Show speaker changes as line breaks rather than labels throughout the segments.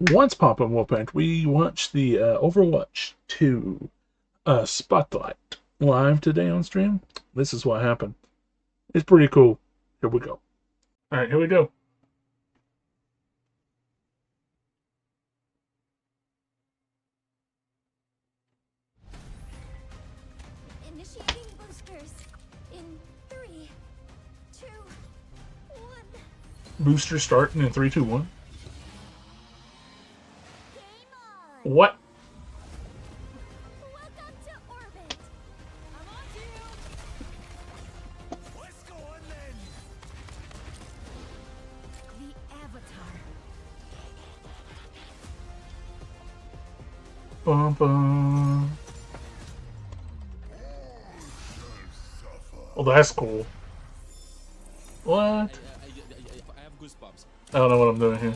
Once Papa Wolfpack, we watched the Overwatch 2 Spotlight live today on stream. This is what happened. It's pretty cool. Here we go. All right, here we go.
Initiating boosters in 3, 2, 1.
Booster starting in 3, 2, 1.
Game on.
What?
Welcome to orbit. I'm on to you.
Let's go on then.
The Avatar.
Bum, bum. Oh, that's cool. What?
I have goosebumps.
I don't know what I'm doing here.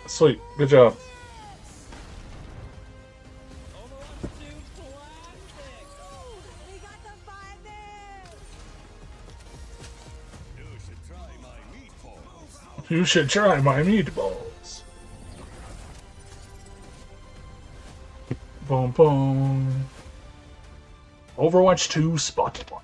Sweet. Good job.
We got the vibe there.
You should try my meatballs.
You should try my meatballs. Boom, boom. Overwatch 2 Spotlight.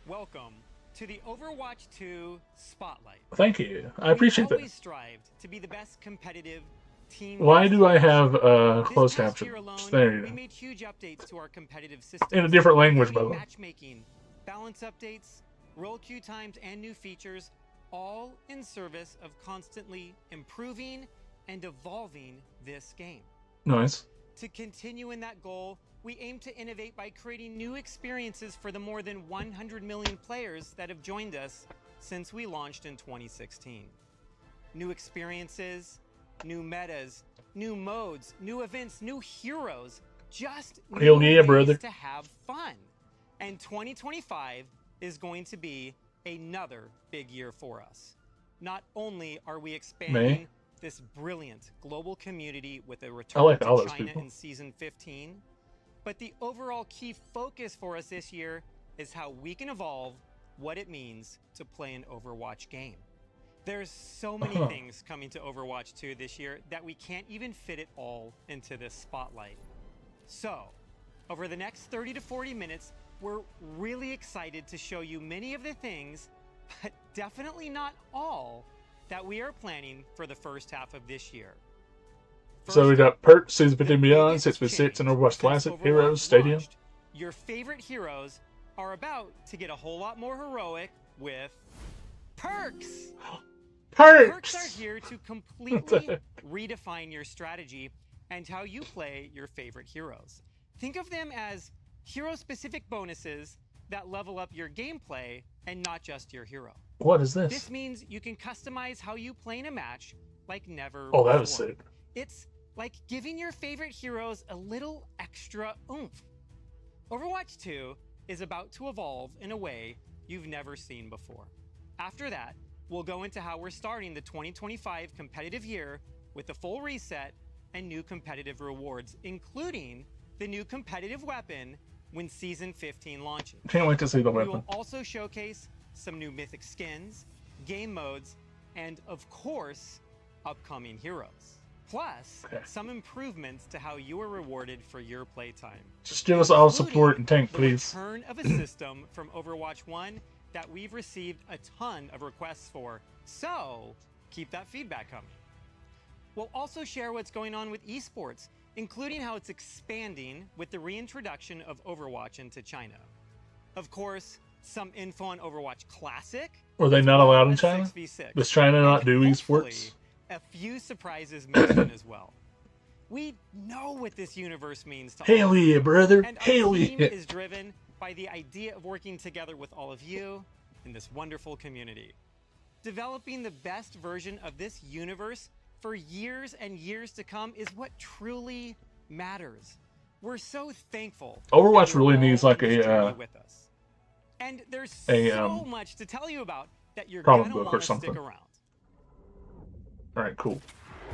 Welcome to the Overwatch 2 Spotlight.
Thank you. I appreciate
We've always
that.
strived to be the best competitive team.
Why do I have
This
closed
past
caption?
year alone,
There you
we
go.
made huge updates to our competitive system.
In a different language, by the
including
way.
matchmaking, balance updates, role queue times, and new features, all in service of constantly improving and evolving this game.
Nice.
To continue in that goal, we aim to innovate by creating new experiences for the more than 100 million players that have joined us since we launched in 2016. New experiences, new metas, new modes, new events, new heroes, just
Hell
new
yeah,
ways
brother.
to have fun. And 2025 is going to be another big year for us. Not only are we expanding this brilliant global community with a return
like all
to
those
China
people.
in Season 15, but the overall key focus for us this year is how we can evolve what it means to play an Overwatch game. There's so many things coming to Overwatch 2 this year that we can't even fit it all into this spotlight. So, over the next 30 to 40 minutes, we're really excited to show you many of the things, but definitely not all, that we are planning for the first half of this year.
So we
First
got Perk, Season
the
15 Beyond,
biggest
6v6, and
change
Overwatch
since
Classic,
Overwatch
Heroes, Stadium.
launched, your favorite heroes are about to get a whole lot more heroic with perks. Perks are
Perks!
here to completely redefine your strategy and how you play your favorite heroes. Think of them as hero-specific bonuses that level up your gameplay and not just your hero.
What is this?
This means you can customize how you play in a match like never
Oh,
before.
that was sick.
It's like giving your favorite heroes a little extra oomph. Overwatch 2 is about to evolve in a way you've never seen before. After that, we'll go into how we're starting the 2025 competitive year with a full reset and new competitive rewards, including the new competitive weapon when Season 15 launches.
Can't wait to see the
We
weapon.
will also showcase some new mythic skins, game modes, and of course, upcoming heroes. Plus,
Okay.
some improvements to how you are rewarded for your playtime.
Just give us all
including
support and tank,
the
please.
return of a system from Overwatch 1 that we've received a ton of requests for, so keep that feedback coming. We'll also share what's going on with esports, including how it's expanding with the reintroduction of Overwatch into China. Of course, some info on Overwatch Classic.
Were they
as
not
well
allowed in
as
China?
6v6.
Does China not
And
do
hopefully,
esports?
a few surprises mixed in as well. We know what this universe means to all
Hell
of you,
yeah, brother.
and our
Hell
team
yeah.
is driven by the idea of working together with all of you in this wonderful community. Developing the best version of this universe for years and years to come is what truly matters. We're so thankful. that
Overwatch
you're
really
all
needs like
on this journey
a
with us. And there's
a,
so much to tell you about that you're
comic
gonna
book or
want to
something.
stick around.
Alright, cool.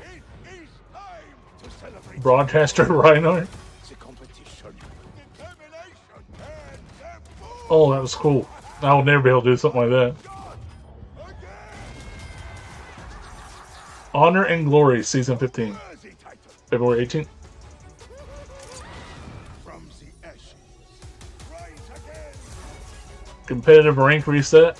It is time to celebrate.
Broadcaster Rhino. Oh, that was cool. I will never be able to do something like that. Honor and Glory, Season 15.
Worthy title.
February 18th.
From the ashes. Rise again.
Competitive rank reset.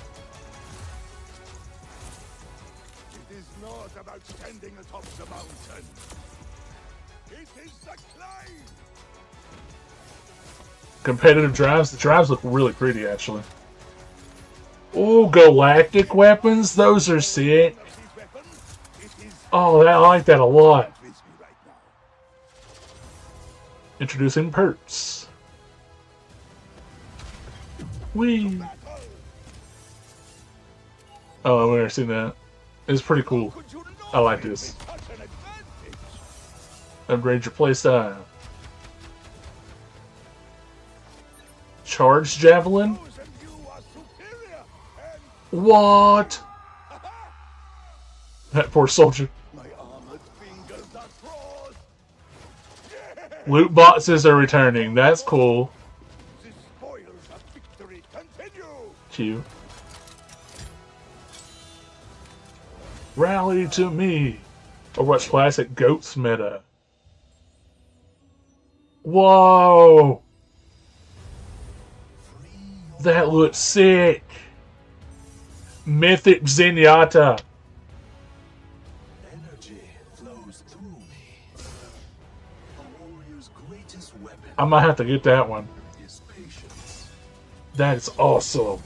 It is not about standing atop the mountain. It is the climb.
Competitive drives. The drives look really pretty, actually. Oh, galactic weapons. Those are sick.
Of these weapons, it is
Oh, I like that a lot.
with me right now.
Introducing perks. Whee.
Battle.
Oh, I've never seen that. It's pretty cool.
Could you not
I like
give me
this.
such an advantage?
Upgrade your playstyle. Charge Javelin?
Those and you are superior. And
What? That poor soldier.
my armored fingers are crossed.
Loot boxes are returning. That's cool.
The spoils of victory continue.
Q. Rally to me. Overwatch Classic Goats meta. Whoa. That looks sick. Mythic Zenyatta.
Energy flows through me. A warrior's greatest weapon
I might have to get that one.
is patience.
That is awesome.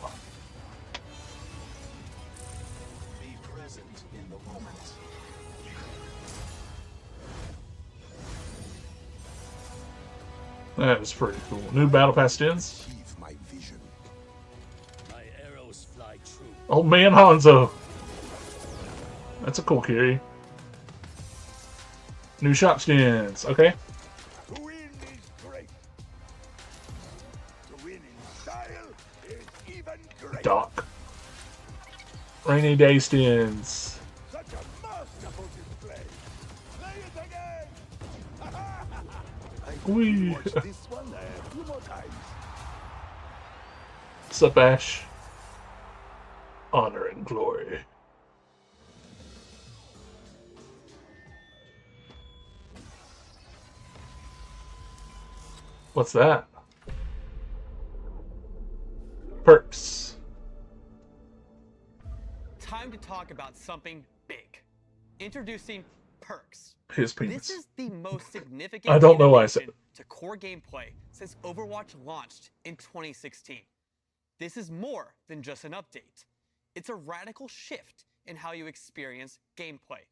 Be present in the moment.
That is pretty cool. New Battle Pass skins.
Achieve my vision.
My arrows fly true.
Oh man, Hanzo. That's a cool carry. New shop skins. Okay.
To win is great. To win in style is even greater.
Doc. Rainy Day skins.
Such a masterful display. Play it again. I
Wee.
watch this one a few more times.
Sup, Ash? Honor and glory. What's that? Perks.
Time to talk about something big. Introducing perks.
His
This
penis.
is the most significant
I don't know why I said
innovation to core gameplay since Overwatch launched in 2016. This is more than just an update. It's a radical shift in how you experience gameplay.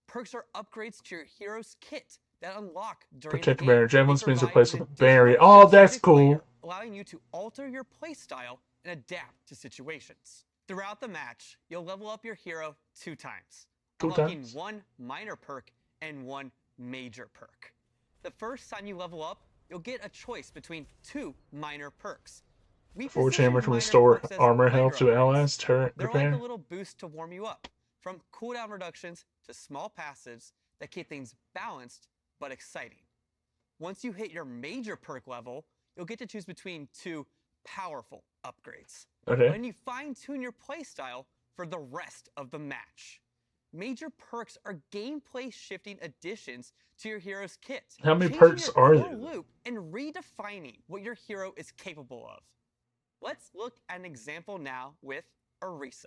Perks are upgrades to your hero's kit that unlock during
Protect
the
barrier.
game.
Javelin
They
spins
provide
replaced
an
with a berry.
additional
Oh, that's
strategic
cool.
layer, allowing you to alter your playstyle and adapt to situations. Throughout the match, you'll level up your hero 2 times,
Two
unlocking
times?
1 minor perk and 1 major perk. The first time you level up, you'll get a choice between 2 minor perks. We
Forward
position
chamber to
minor
restore
perks as
armor health to
micro upgrades.
allies. Turret
They're like
repair.
a little boost to warm you up, from cooldown reductions to small passives that keep things balanced but exciting. Once you hit your major perk level, you'll get to choose between 2 powerful upgrades.
Okay.
When you fine-tune your playstyle for the rest of the match. Major perks are gameplay shifting additions to your hero's kit.
How many
changing
perks
your
are
core
there?
loop and redefining what your hero is capable of. Let's look at an example now with Orisa.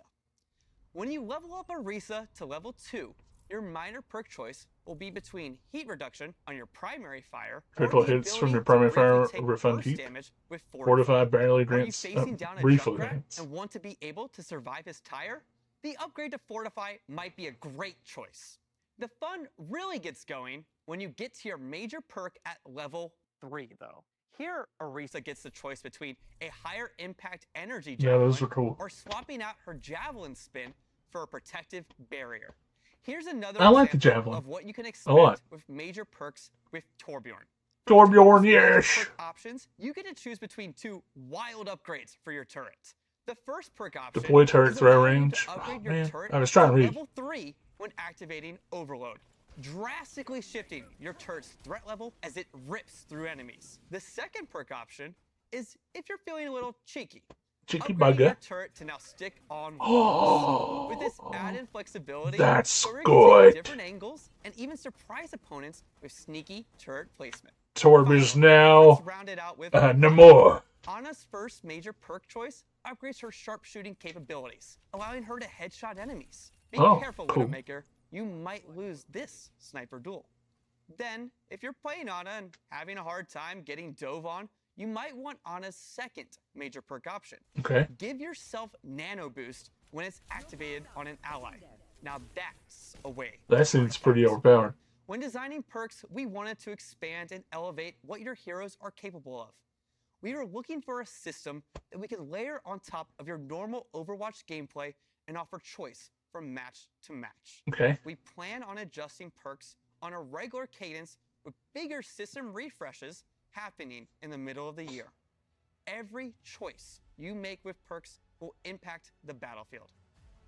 When you level up Orisa to level 2, your minor perk choice will be between heat reduction on your primary fire
Critical
or the
hits from
ability
your
to
primary
briefly
fire
take
refund
burst
heat.
damage with
Fortify barely
Are you
grants
facing down a
briefly
Junkrat
grants.
and want to be able to survive his tire? The upgrade to Fortify might be a great choice. The fun really gets going when you get to your major perk at level 3, though. Here, Orisa gets the choice between a higher impact energy
Yeah,
javelin
those are cool.
or swapping out her javelin spin for a protective barrier. Here's another
I like the
example
javelin.
of what you can
lot.
expect with major perks with Torbjorn.
Torbjorn,
Major
yes.
perk options, you get to choose between 2 wild upgrades for your turret. The first perk option
Deploy turret
is
throw
allowing you
range.
to upgrade
Oh,
your
man.
turret
I was trying to read.
level 3 when activating Overload, drastically shifting your turret's threat level as it rips through enemies. The second perk option
is if you're feeling a little cheeky.
Cheeky
Upgrading your
bugger.
turret to now stick on walls.
Oh,
With this added flexibility,
that's
Tori can
good.
take different angles and even surprise opponents with sneaky turret placement.
Torb is
Finally,
now
let's round it out with
no more.
Anna's first major perk choice upgrades her sharpshooting capabilities, allowing her to headshot enemies. Be
Oh,
careful,
cool.
Widowmaker. You might lose this sniper duel. Then, if you're playing Anna and having a hard time getting dove on, you might want Anna's second major perk option.
Okay.
Give yourself Nano Boost when it's activated on an ally. Now that's a way.
That seems pretty overpowered.
When designing perks, we wanted to expand and elevate what your heroes are capable of. We were looking for a system that we could layer on top of your normal Overwatch gameplay and offer choice from match to match.
Okay.
We plan on adjusting perks on a regular cadence with bigger system refreshes happening in the middle of the year. Every choice you make with perks will impact the battlefield,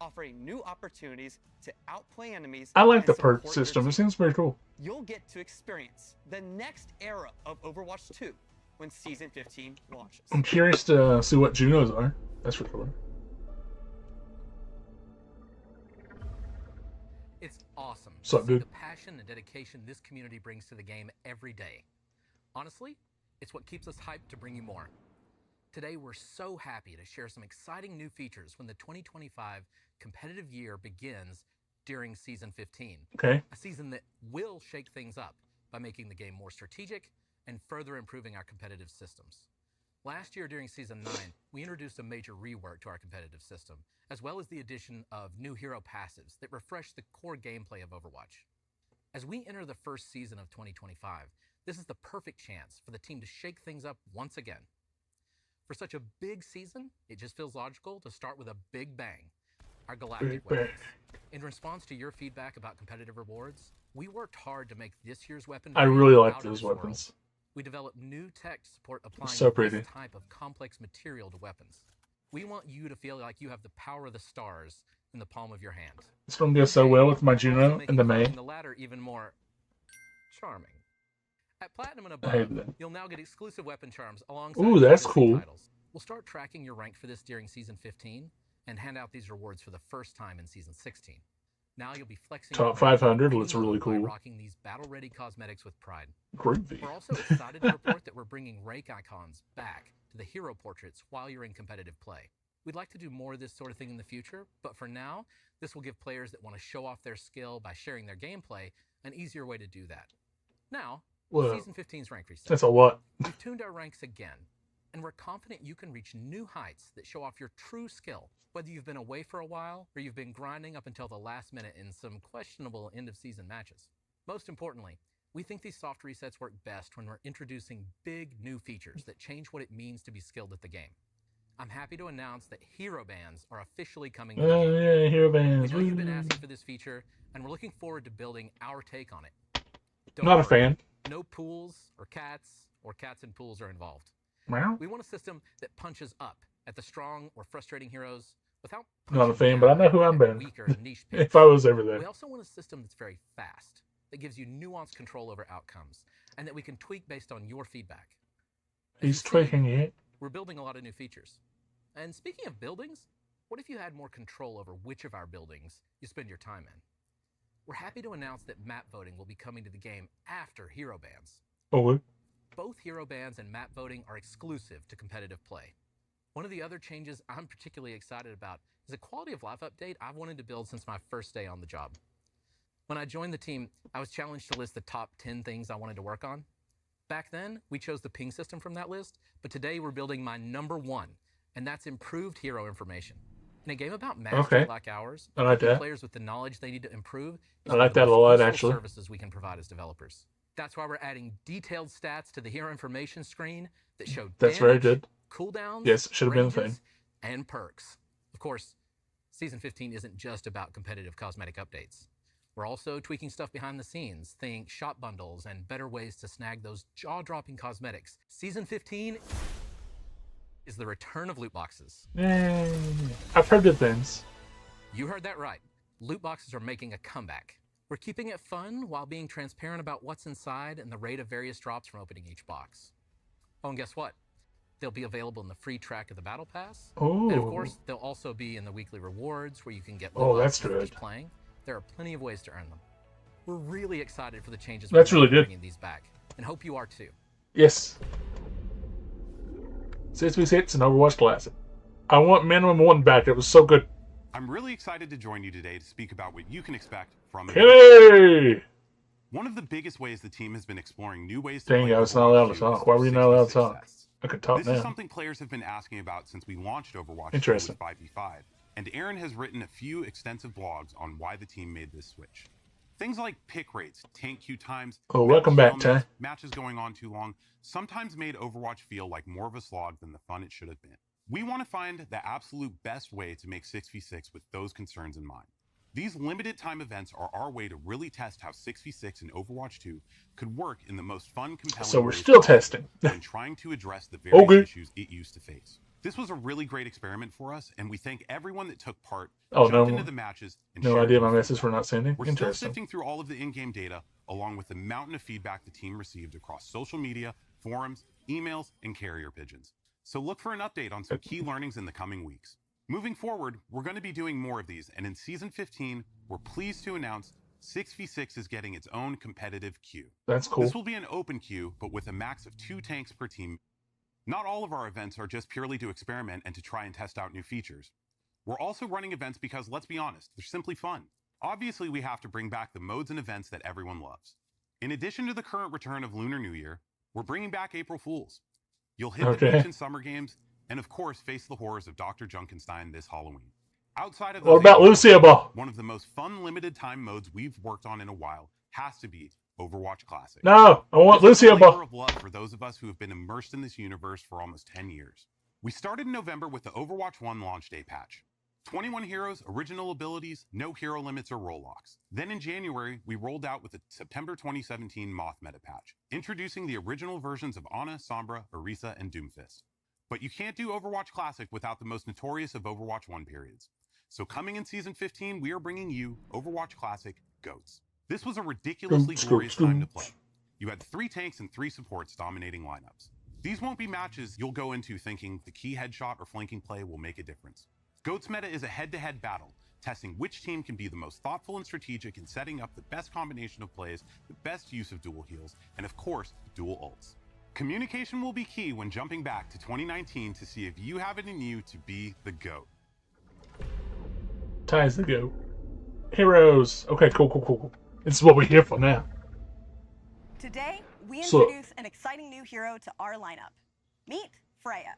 offering new opportunities to outplay enemies.
I like
and
the perk
support your
system. It
team.
seems pretty cool.
You'll get to experience the next era of Overwatch 2 when Season 15 launches.
I'm curious to see what Junos are. That's for sure.
It's awesome
Sup,
to see
dude?
the passion and dedication this community brings to the game every day. Honestly, it's what keeps us hyped to bring you more. Today, we're so happy to share some exciting new features when the 2025 competitive year begins during Season 15.
Okay.
A season that will shake things up by making the game more strategic and further improving our competitive systems. Last year during Season 9, we introduced a major rework to our competitive system, as well as the addition of new hero passives that refresh the core gameplay of Overwatch. As we enter the first season of 2025, this is the perfect chance for the team to shake things up once again. For such a big season, it just feels logical to start with a big bang, our galactic
Big bang.
weapons. In response to your feedback about competitive rewards, we worked hard to make this year's weapon
I
variant
really like
out of
those
this world.
weapons.
We developed new tech to support applying
So pretty.
this type of complex material to weapons. We want you to feel like you have the power of the stars in the palm of your hand.
It's gonna go so well with my
We're also
Juno
making
and the
climbing
May.
the ladder even more charming. At Platinum and
I hate
above,
that.
you'll now get exclusive weapon charms alongside
Ooh, that's
legacy
cool.
titles. We'll start tracking your rank for this during Season 15 and hand out these rewards for the first time in Season 16. Now you'll be flexing
Top
your rank
500
any
looks really
mode by
cool.
rocking these battle-ready cosmetics with pride.
Groovy.
We're also excited to report that we're bringing rank icons back to the hero portraits while you're in competitive play. We'd like to do more of this sort of thing in the future, but for now, this will give players that want to show off their skill by sharing their gameplay an easier way to do that. Now,
Whoa.
Season 15's rank reset.
That's a lot.
We've tuned our ranks again, and we're confident you can reach new heights that show off your true skill, whether you've been away for a while or you've been grinding up until the last minute in some questionable end-of-season matches. Most importantly, we think these soft resets work best when we're introducing big new features that change what it means to be skilled at the game. I'm happy to announce that hero bands are officially coming to the game.
Yeah, hero
We
bands.
know you've been
Woo.
asking for this feature, and we're looking forward to building our take on it. Don't
Not a
worry,
fan.
no pools or cats and pools are involved.
Meow.
We want a system that punches up at the strong or frustrating heroes without
Not a
punching
fan, but I know
down
who I'm
at
been.
weaker niche picks.
If I was ever
We
there.
also want a system that's very fast, that gives you nuanced control over outcomes, and that we can tweak based on your feedback. As you
He's
see,
tweaking it.
we're building a lot of new features. And speaking of buildings, what if you had more control over which of our buildings you spend your time in? We're happy to announce that map voting will be coming to the game after hero bans.
Oh,
Both hero bans and map voting are exclusive to competitive play. One of the other changes I'm particularly excited about is a quality of life update I've wanted to build since my first day on the job. When I joined the team, I was challenged to list the top 10 things I wanted to work on. Back then, we chose the ping system from that list, but today we're building my number one, and that's improved hero information. In a game about mastery
Okay.
like ours,
I like
equipping
that.
players with the knowledge they need to improve is
I
one
like
of the
that a
most
lot,
useful
actually.
services we can provide as developers. That's why we're adding detailed stats to the hero information screen that show
That's very
damage,
good.
cooldowns,
Yes, should have been a
ranges,
thing.
and perks. Of course, Season 15 isn't just about competitive cosmetic updates. We're also tweaking stuff behind the scenes, think shop bundles and better ways to snag those jaw-dropping cosmetics. Season 15 is the return of loot boxes.
Yay. I've heard good things.
You heard that right. Loot boxes are making a comeback. We're keeping it fun while being transparent about what's inside and the rate of various drops from opening each box. Oh, and guess what? They'll be available in the free track of the Battle Pass.
Oh.
And of course, they'll also be in the weekly rewards where you can get
Oh,
loot
that's
for just
good.
playing. There are plenty of ways to earn them. We're really excited for the changes
That's
we're
really
making
good.
bringing these back, and hope you are too.
Yes. 6v6 and Overwatch Classic. I want minimum 1 back. It was so good.
I'm really excited to join you today to speak about what you can expect from it.
Hey!
One of the biggest ways the team has been exploring new ways to
Dang,
play
I was not allowed to
Overwatch 2
talk.
is
Why
through
were you not allowed to
6v6
talk?
tests.
I can talk
This
now.
is something players have been asking about since we launched Overwatch 2 with
Interesting.
5v5, and Aaron has written a few extensive blogs on why the team made this switch. Things like pick rates, tank queue times,
Oh, welcome
match
back, Ty.
stalemates, matches going on too long, sometimes made Overwatch feel like more of a slog than the fun it should have been. We want to find the absolute best way to make 6v6 with those concerns in mind. These limited time events are our way to really test how 6v6 in Overwatch 2 could work in the most fun, compelling
So we're
ways
still
possible
testing.
when trying to address the various
Okay.
issues it used to face. This was a really great experiment for us, and we thank everyone that took part,
Oh,
jumped
no.
into the matches, and
No
shared
idea
their
my message
feedback.
for not sending.
We're still
Interesting.
sifting through all of the in-game data, along with the mountain of feedback the team received across social media, forums, emails, and carrier pigeons. So look for an update on some key learnings in the coming weeks. Moving forward, we're going to be doing more of these, and in Season 15, we're pleased to announce 6v6 is getting its own competitive queue.
That's cool.
This will be an open queue, but with a max of 2 tanks per team. Not all of our events are just purely to experiment and to try and test out new features. We're also running events because, let's be honest, they're simply fun. Obviously, we have to bring back the modes and events that everyone loves. In addition to the current return of Lunar New Year, we're bringing back April Fools. You'll hit the
Okay.
beach in Summer Games, and of course, face the horrors of Dr. Junkenstein this Halloween. Outside of
What
those
about
April
Lucia
events,
Ball?
one of the most fun limited time modes we've worked on in a while has to be Overwatch Classic.
No, I want
This is a
Lucia
labor
Ball.
of love for those of us who have been immersed in this universe for almost 10 years. We started in November with the Overwatch 1 launch day patch. 21 heroes, original abilities, no hero limits or role locks. Then in January, we rolled out with the September 2017 Moth meta patch, introducing the original versions of Ana, Sombra, Orisa, and Doomfist. But you can't do Overwatch Classic without the most notorious of Overwatch 1 periods. So coming in Season 15, we are bringing you Overwatch Classic GOATS. This was a ridiculously
Goats,
glorious
goats,
time to
goats.
play. You had 3 tanks and 3 supports dominating lineups. These won't be matches you'll go into thinking the key headshot or flanking play will make a difference. GOATS meta is a head-to-head battle, testing which team can be the most thoughtful and strategic in setting up the best combination of plays, the best use of dual heals, and of course, dual ults. Communication will be key when jumping back to 2019 to see if you have it in you to be the GOAT.
Ties the go. Heroes. Okay, cool. This is what we're here for now.
Today, we
So-
introduce an exciting new hero to our lineup. Meet Freya.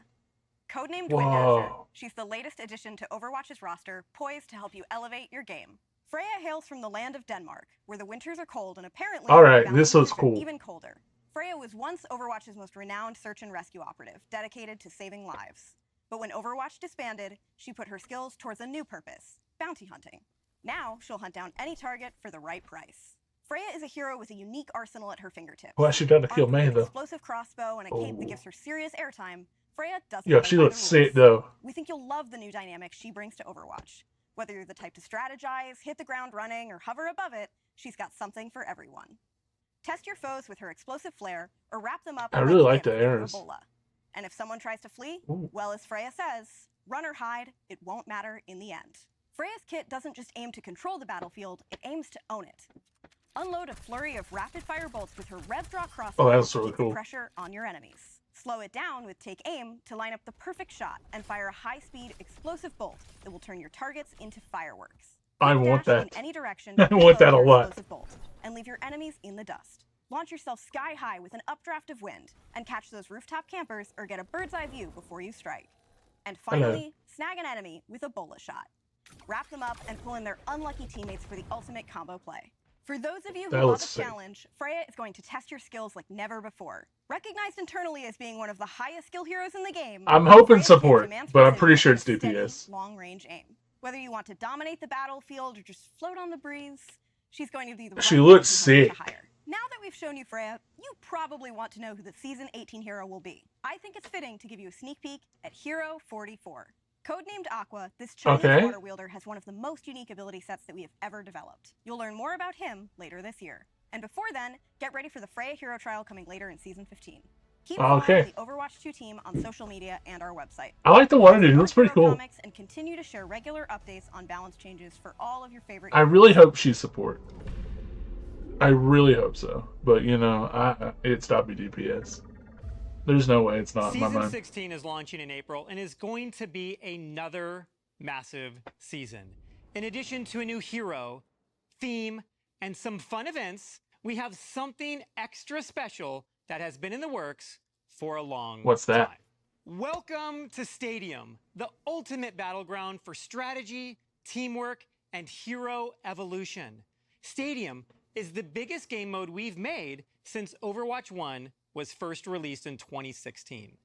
Codenamed
Whoa.
Winddasher, she's the latest addition to Overwatch's roster, poised to help you elevate your game. Freya hails from the land of Denmark, where the winters are cold and apparently
All right,
the
this
winters
looks
are
cool.
even colder. Freya was once Overwatch's most renowned search and rescue operative, dedicated to saving lives. But when Overwatch disbanded, she put her skills towards a new purpose, bounty hunting. Now, she'll hunt down any target for the right price. Freya is a hero with a unique arsenal at her fingertips.
Well, she got to kill
Armed with
May,
an
though.
explosive crossbow and a cape that
Oh.
gives her serious airtime, Freya doesn't
Yo,
play
she
by the
looks sick,
rules.
though.
We think you'll love the new dynamic she brings to Overwatch. Whether you're the type to strategize, hit the ground running, or hover above it, she's got something for everyone. Test your foes with her explosive flare, or wrap them up
I really like
a gift
the
with her
arrows.
Ebola. And if someone tries to flee,
Ooh.
well, as Freya says, run or hide, it won't matter in the end. Freya's kit doesn't just aim to control the battlefield, it aims to own it. Unload a flurry of rapid-fire bolts with her rev draw crossbow
Oh, that's
to
really
keep
cool.
the pressure on your enemies. Slow it down with take aim to line up the perfect shot and fire a high-speed explosive bolt that will turn your targets into fireworks.
I
Quick
want
dash in
that.
any direction
I
to
want that
reload
a
your
lot.
explosive bolt and leave your enemies in the dust. Launch yourself sky high with an updraft of wind and catch those rooftop campers or get a bird's eye view before you strike. And finally, snag an enemy with a bola shot. Wrap them up and pull in their unlucky teammates for the ultimate combo play. For those of you who
That
love
looks
a
sick.
challenge, Freya is going to test your skills like never before. Recognized internally as being one of the highest skill heroes in the game,
I'm hoping
Freya's kit
support,
demands
but I'm pretty
precision
sure it's
and steady,
DPS.
long-range aim. Whether you want to dominate the battlefield or just float on the breeze, she's going to be the
She
right
looks
bounty hunter
sick.
to hire. Now that we've shown you Freya, you probably want to know who the Season 18 hero will be. I think it's fitting to give you a sneak peek at Hero 44. Codenamed Aqua, this Chinese
Okay.
water wielder has one of the most unique ability sets that we have ever developed. You'll learn more about him later this year. And before then, get ready for the Freya hero trial coming later in Season 15. Keep following
Okay.
the Overwatch 2 team on social media and our website.
I like the water dude. It
Support
looks pretty
Hero
cool.
Comics and continue to share regular updates on balance changes for all of your favorite
I really hope she's support. I really hope so. But, you know, it's WDPS. There's no way it's not in my
Season
mind.
16 is launching in April and is going to be another massive season. In addition to a new hero, theme, and some fun events, we have something extra special that has been in the works for a long
What's that?
time. Welcome to Stadium, the ultimate battleground for strategy, teamwork, and hero evolution. Stadium is the biggest game mode we've made since Overwatch 1 was first released in 2016.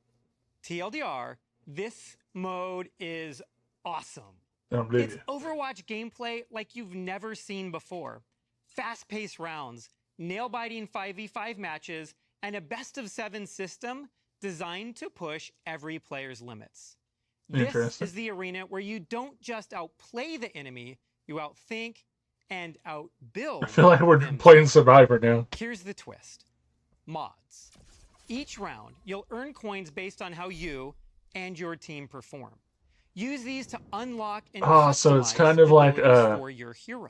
TLDR, this mode is awesome. It's Overwatch gameplay like you've never seen before. Fast-paced rounds, nail-biting 5v5 matches, and a best-of-7 system designed to push every player's limits. This is the arena where you don't just outplay the enemy, you outthink and outbuild.
I feel like we're playing Survivor now.
Here's the twist. Mods. Each round, you'll earn coins based on how you and your team perform. Use these to unlock and
so it's
customize
kind of like
abilities for your hero.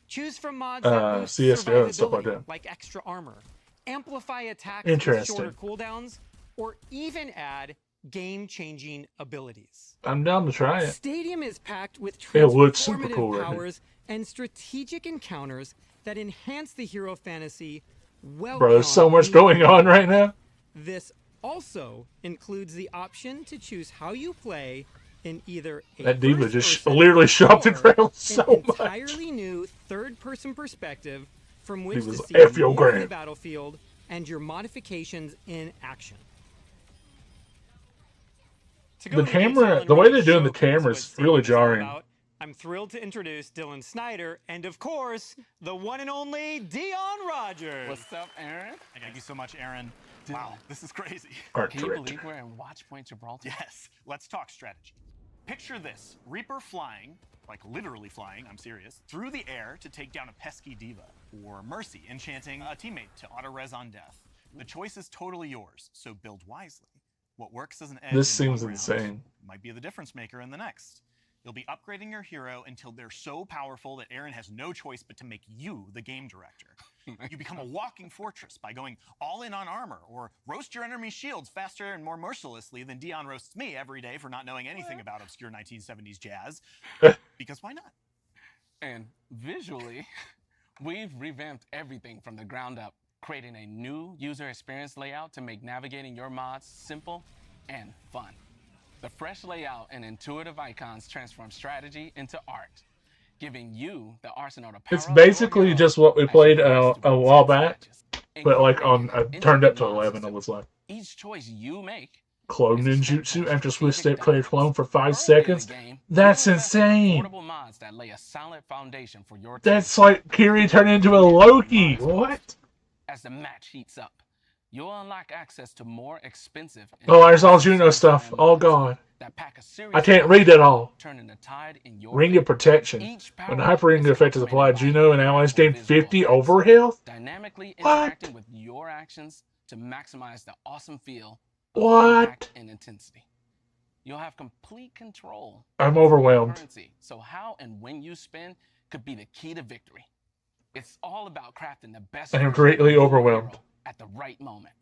Choose from mods that boost
CS:GO and stuff like
survivability,
that.
like extra armor, amplify attacks with shorter cooldowns, or even add game-changing abilities.
I'm down to try it.
Stadium is packed with
It looks super
transformative
cool, right?
powers and strategic encounters that enhance the hero fantasy well
Bro, there's so
beyond
much
any
going on
other.
right now.
This also includes the option to choose how you play in either a
That diva just
first-person
literally shocked the
or
crowd
an
so much.
entirely new third-person perspective from which to
was
see
F your
more of the
grand.
battlefield and your modifications in action. To go
The
into
camera,
detail and
the way
really
they're doing the
showcase
camera
what
is
Stadium
really
is all
jarring.
about, I'm thrilled to introduce Dylan Snyder and, of course, the one and only Dion Rogers.
What's up, Aaron?
Thank you so much, Aaron. Wow, this is crazy.
Art
Can you
director.
believe we're in Watchpoint Gibraltar?
Yes, let's talk strategy. Picture this, Reaper flying, like literally flying, I'm serious, through the air to take down a pesky diva, or Mercy enchanting a teammate to auto-res on death. The choice is totally yours, so build wisely. What works as an edge
This
in
seems
one round
insane.
might be the difference maker in the next. You'll be upgrading your hero until they're so powerful that Aaron has no choice but to make you the game director. You become a walking fortress by going all in on armor, or roast your enemy shields faster and more mercilessly than Dion roasts me every day for not knowing anything about obscure 1970s jazz. Because why not?
And visually, we've revamped everything from the ground up, creating a new user experience layout to make navigating your mods simple and fun. The fresh layout and intuitive icons transform strategy into art, giving you the arsenal to power
It's
up
basically
your hero
just what we
as you
played
progress
a
through
while
intense
back,
matches.
but like on
Incorporating
turned up to
intricate mod
11. It
systems.
was like
Each choice you make
clone
is a step
ninjutsu
towards
after switch
strategic
step player
dominance.
clone for 5
Early in the
seconds.
game,
That's
you invest in
insane.
affordable mods that lay a solid foundation for your team.
That's like Kiri turned into a Loki. What?
As the match heats up, you'll unlock access to more expensive and
Oh, there's all
fast
Juno
service
stuff.
plan
Oh
mods
god.
that pack a serious
I can't
punch,
read it all.
turning the tide in your
Ring
favor.
of protection.
Each
When the
power-up
hyper ring
is
effect is applied,
complemented
Juno
by
and allies
powerful
gain
visual
50
effects,
over health?
dynamically
What?
interacting with your actions to maximize the awesome feel of
What?
impact and intensity. You'll have complete control
I'm
over your
overwhelmed.
currency, so how and when you spend could be the key to victory. It's all about crafting the best
I am
version of
greatly
your
overwhelmed.
hero at the right moment.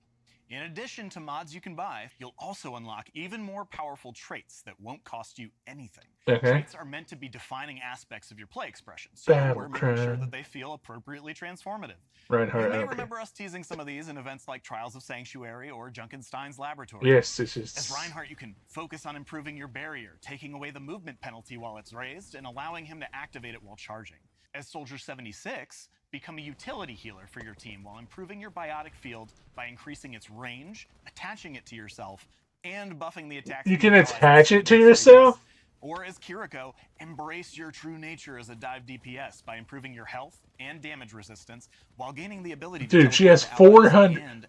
In addition to mods you can buy, you'll also unlock even more powerful traits that won't cost you anything.
Okay.
Traits are meant to be defining aspects of your play expression, so we're making sure
Battlecry.
that they feel appropriately transformative.
Reinhardt,
You may
okay.
remember us teasing some of these in events like Trials of Sanctuary or Junkenstein's Laboratory.
Yes, this is.
As Reinhardt, you can focus on improving your barrier, taking away the movement penalty while it's raised, and allowing him to activate it while charging. As Soldier 76, become a utility healer for your team while improving your biotic field by increasing its range, attaching it to yourself, and buffing the attacks.
You
of
can
your allies
attach it
against
to
rages.
yourself?
Or as Kiriko, embrace your true nature as a dive DPS by improving your health and damage resistance while gaining the ability to
Dude, she has
teleport to allies
400,
and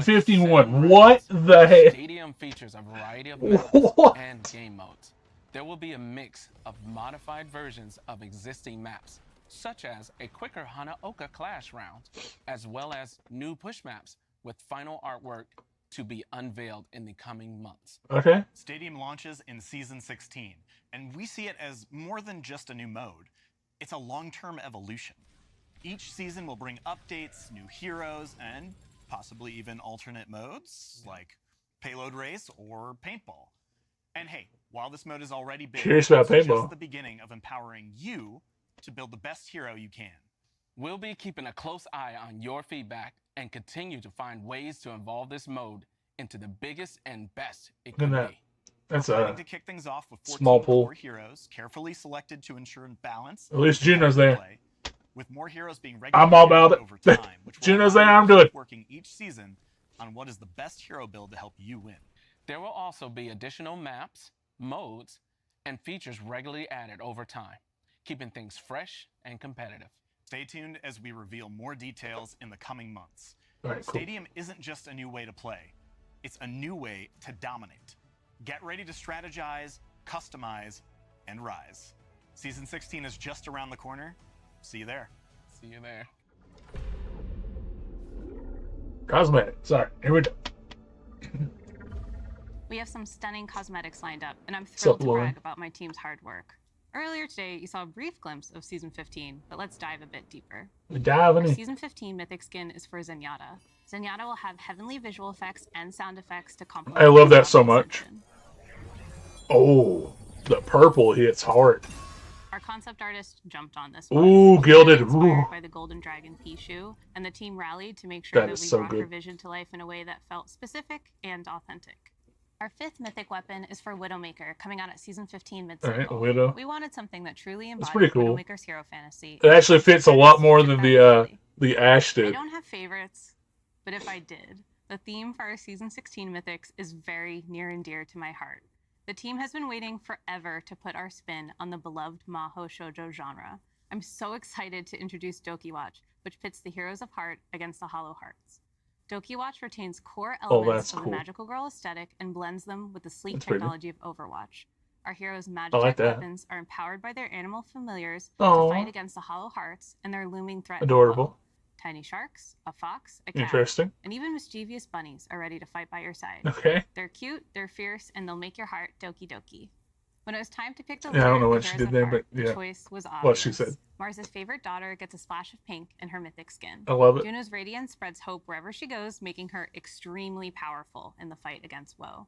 551. What the heck?
Stadium features a variety of maps
What?
and game modes. There will be a mix of modified versions of existing maps, such as a quicker Hanaoka Clash round, as well as new push maps with final artwork to be unveiled in the coming months.
Okay.
Stadium launches in Season 16, and we see it as more than just a new mode. It's a long-term evolution. Each season will bring updates, new heroes, and possibly even alternate modes, like Payload Race or Paintball. And hey, while this mode is already big,
Curious about
it's
paintball.
just the beginning of empowering you to build the best hero you can.
We'll be keeping a close eye on your feedback and continue to find ways to evolve this mode into the biggest and best it
Look at
could
that.
be.
That's
We're planning
a
to kick things off with 14
small pool.
core heroes, carefully selected to ensure balance.
At least
and
Juno's
competitive
there.
play, with more heroes being
I'm all about
added
it.
over time, which will
Juno's
allow
there,
you to
I'm good.
keep working each season on what is the best hero build to help you win.
There will also be additional maps, modes, and features regularly added over time, keeping things fresh and competitive.
Stay tuned as we reveal more details in the coming months.
All right, cool.
Stadium isn't just a new way to play, it's a new way to dominate. Get ready to strategize, customize, and rise. Season 16 is just around the corner. See you there.
See you there.
Cosmetic. Sorry. Here we go.
We have some stunning cosmetics lined up, and I'm
up,
thrilled to
Lauren?
brag about my team's hard work. Earlier today, you saw a brief glimpse of Season 15, but let's dive a bit deeper.
We dive
Our
in.
Season 15 Mythic skin is for Zenyatta. Zenyatta will have heavenly visual effects and sound effects to complement
I love
her
that so
soft
much.
ascension.
Oh, the purple hits hard.
Our concept artist jumped on this
Ooh,
one.
gilded.
Inspired
Ooh.
by the Golden Dragon Pichu, and the team rallied to make sure
That
that
is
we
so
brought her
good.
vision to life in a way that felt specific and authentic. Our fifth mythic weapon is for Widowmaker, coming out at Season 15 mid-cycle.
Alright, Widow.
We wanted something that truly
That's
embodied
pretty cool.
Widowmaker's hero fantasy.
It actually fits a lot more
Took
than
that
the Ash
I
did.
don't have favorites, but if I did, the theme for our Season 16 mythics is very near and dear to my heart. The team has been waiting forever to put our spin on the beloved Maho Shoujo genre. I'm so excited to introduce Doki Watch, which pits the heroes of heart against the hollow hearts. Doki Watch retains core elements
that's
of
cool.
the magical girl aesthetic and blends them with the sleek
That's pretty.
technology of Overwatch. Our heroes'
I
magic
like that.
weapons are empowered by their animal familiars
Aw.
to fight against the hollow hearts and their looming threat.
Adorable.
below. Tiny sharks, a fox, a cat,
Interesting.
and even mischievous bunnies are ready to fight by your side.
Okay.
They're cute, they're fierce, and they'll make your heart doki doki. When it was time to pick the
Yeah, I don't
leader
know
of
what
the
she
Heroes
did
of
there,
Heart,
but yeah.
the choice was obvious.
What she said.
Mars's favorite daughter gets a splash of pink in her mythic skin.
I love it.
Juno's radiance spreads hope wherever she goes, making her extremely powerful in the fight against woe.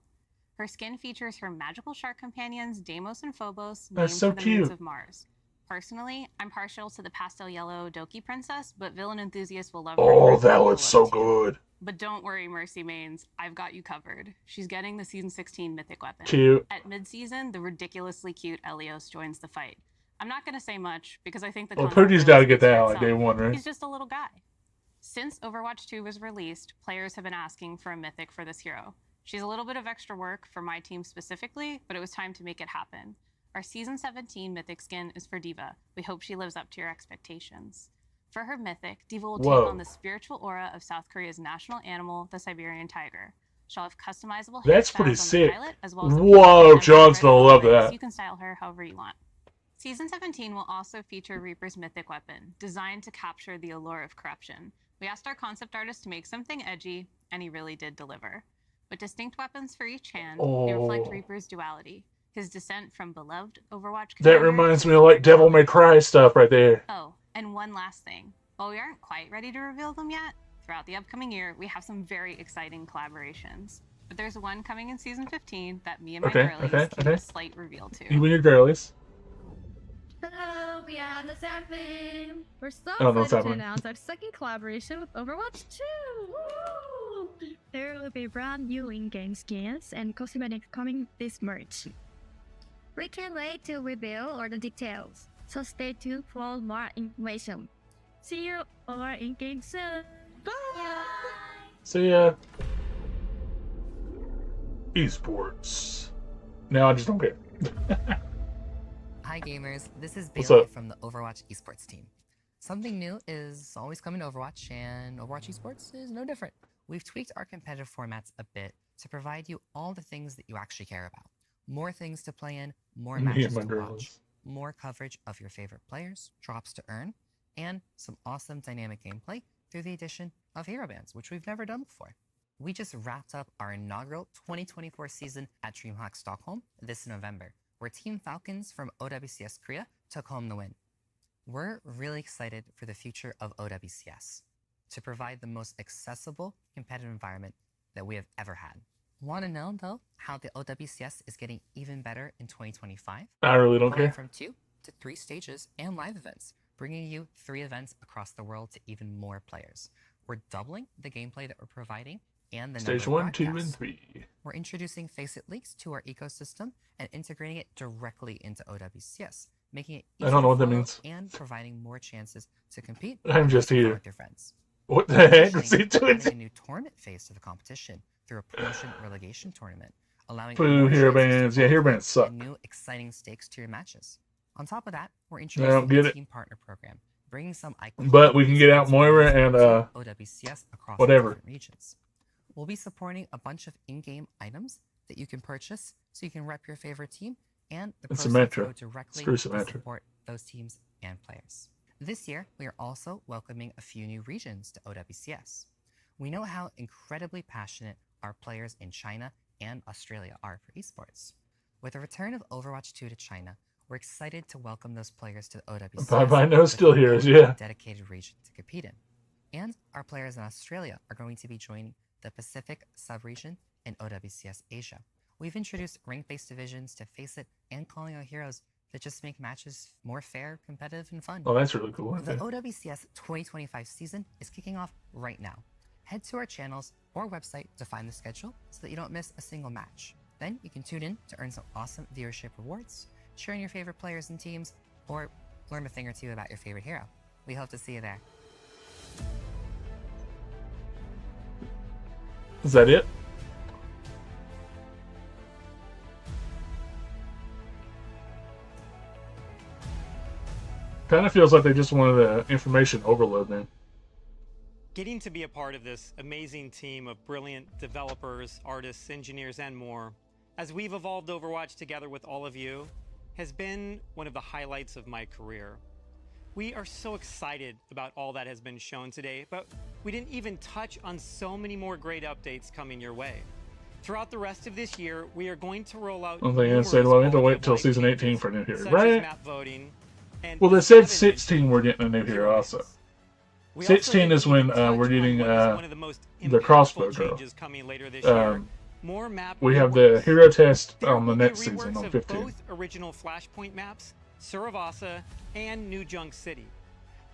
Her skin features her magical shark companions, Deimos and Phobos, named
That's so
for the moons
cute.
of Mars. Personally, I'm partial to the pastel yellow Doki princess, but villain enthusiasts will love her.
Oh,
for her
that
blue
looks so
look, too.
good.
But don't worry, Mercy Mains, I've got you covered. She's getting the Season 16 mythic weapon.
Cute.
At mid-season, the ridiculously cute Elios joins the fight. I'm not going to say much, because I think the
Well,
concept
Poogie's
really
got to get
speaks for
that out like
itself.
day one, right?
He's just a little guy. Since Overwatch 2 was released, players have been asking for a mythic for this hero. She's a little bit of extra work for my team specifically, but it was time to make it happen. Our Season 17 mythic skin is for Diva. We hope she lives up to your expectations. For her mythic, Diva will
Whoa.
take on the spiritual aura of South Korea's national animal, the Siberian tiger. She'll have customizable
That's
hairstyles
pretty
on the
sick.
pilot, as well as the
Whoa,
and
John's gonna love
so
that.
you can style her however you want. Season 17 will also feature Reaper's mythic weapon, designed to capture the allure of corruption. We asked our concept artist to make something edgy, and he really did deliver. With distinct weapons for each hand, they reflect
Oh.
Reaper's duality, his descent from beloved Overwatch
That
commander
reminds
to
me of like Devil May Cry stuff right there.
Oh, and one last thing. While we aren't quite ready to reveal them yet, throughout the upcoming year, we have some very exciting collaborations. But there's one coming in Season 15 that me and my girlies can give a slight reveal to.
You and your girlies.
Hello, we are the Sapling. We're so
I don't know what's
excited to
happening.
announce our second collaboration with Overwatch 2. Woo! There will be brand new in-game skins and cosmetics coming this March. We can't wait to reveal all the details, so stay tuned for more information. See you all in-game soon. Bye!
See ya. Esports. Now I just don't care.
Hi gamers, this is
What's
Bailey
up?
from the Overwatch esports team. Something new is always coming to Overwatch, and Overwatch esports is no different. We've tweaked our competitive formats a bit to provide you all the things that you actually care about. More things to play in, more
Me
matches
and my
to
girlies.
watch, more coverage of your favorite players, drops to earn, and some awesome dynamic gameplay through the addition of hero bands, which we've never done before. We just wrapped up our inaugural 2024 season at DreamHack Stockholm this November, where Team Falcons from OWCS Korea took home the win. We're really excited for the future of OWCS to provide the most accessible competitive environment that we have ever had. Want to know, though, how the OWCS is getting even better in 2025?
I really don't
We're going
care.
from 2 to 3 stages and live events, bringing you 3 events across the world to even more players. We're doubling the gameplay that we're providing and the
Stage
number of
1, 2, and
broadcasts.
3.
We're introducing Face It leaks to our ecosystem and integrating it directly into OWCS, making it
I don't know what that
follow
means.
and providing more chances to compete
I'm
and
just
have fun
here.
with your friends.
What the heck
Additionally,
is he
we're
doing?
adding a new tournament phase to the competition through a promotion relegation tournament, allowing
Boo,
more
hero
chances to
bands. Yeah, hero
qualify
bands suck.
and new exciting stakes to your matches. On top of that, we're
I
introducing
don't get
a
it.
team partner program, bringing some
But we can get out
esports
Moira
players
and
to OWCS across the
whatever.
different regions. We'll be supporting a bunch of in-game items that you can purchase so you can rep your favorite team, and the
It's
proceeds
Symmetra.
go directly
Screw
to
Symmetra.
support those teams and players. This year, we are also welcoming a few new regions to OWCS. We know how incredibly passionate our players in China and Australia are for esports. With the return of Overwatch 2 to China, we're excited to welcome those players to the OWCS.
Bye-bye, no
with
Still
their
Heroes,
own
yeah.
dedicated region to compete in. And our players in Australia are going to be joining the Pacific sub-region in OWCS Asia. We've introduced rank-based divisions to Face It and calling out heroes that just make matches more fair, competitive, and fun.
Oh, that's really cool.
The
Okay.
OWCS 2025 season is kicking off right now. Head to our channels or website to find the schedule so that you don't miss a single match. Then you can tune in to earn some awesome viewership rewards, cheer on your favorite players and teams, or learn a thing or two about your favorite hero. We hope to see you there.
Is that it? Kind of feels like they just wanted the information overload, man.
Getting to be a part of this amazing team of brilliant developers, artists, engineers, and more, as we've evolved Overwatch together with all of you, has been one of the highlights of my career. We are so excited about all that has been shown today, but we didn't even touch on so many more great updates coming your way. Throughout the rest of this year, we are going to roll out
One thing I
numerous
said, well, we have to
quality
wait
of
till
life
season
changes,
18 for a new hero,
such as
right?
map voting, and
Well, they
we
said
haven't
16 we're getting a new hero also.
We also
16
didn't
is when
even touch
we're
on
getting
what is one of the most
the
impactful
crossbow girl.
changes coming later this year. More map
We have the
reworks.
hero test
There
on the
will be
next
reworks
season on
of
15.
both original Flashpoint maps, Suravasa, and New Junk City.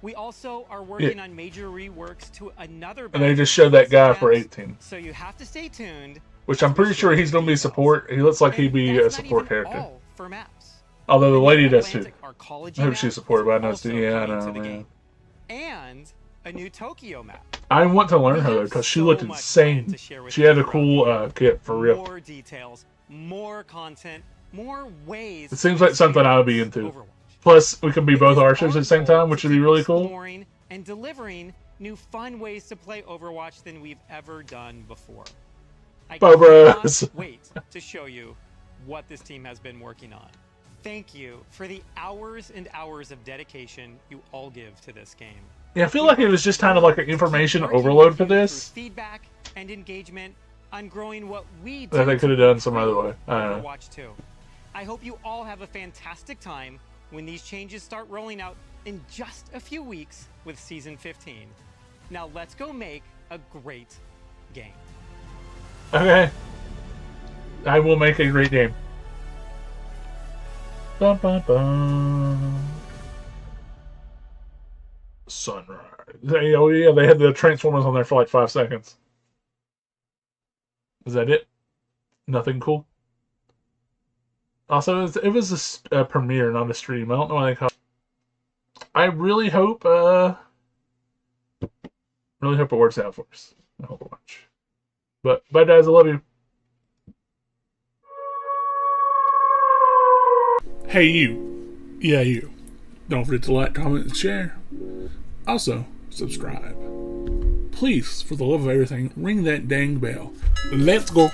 We also are working on major reworks to another.
And they just showed that guy for
maps,
18.
So you have to stay tuned.
Which I'm pretty sure he's going to be support. He looks like he'd be a support character.
All for maps.
Although the
new
lady does too.
Atlantic Arcology
I hope
map
she's supported, but I know
also
too. Yeah, I
coming
know,
to the
man.
game. And a new Tokyo map.
I want to learn her because she looked insane. She had a cool kit for real.
More details, more content, more ways.
It seems like something I would be into. Plus, we can be both archers at the same time, which would be really cool.
Exploring and delivering new fun ways to play Overwatch than we've ever done before. I
Bobras.
cannot wait to show you what this team has been working on. Thank you for the hours and hours of dedication you all give to this game.
Yeah, I feel like it was just kind of like an information overload for this.
Feedback and engagement on growing what we
That
do
they could have done some other way. I don't know.
Overwatch 2. I hope you all have a fantastic time when these changes start rolling out in just a few weeks with Season 15. Now let's go make a great game.
Okay. I will make a great game. Bum, bum, bum. Sunrise. Oh yeah, they had the Transformers on there for like 5 seconds. Is that it? Nothing cool? Also, it was a premiere, not a stream. I don't know why they call it. I really hope it works out for us. Overwatch. But bye guys, I love you. Hey you. Yeah, you. Don't forget to like, comment, and share. Also, subscribe. Please, for the love of everything, ring that dang bell. Let's go.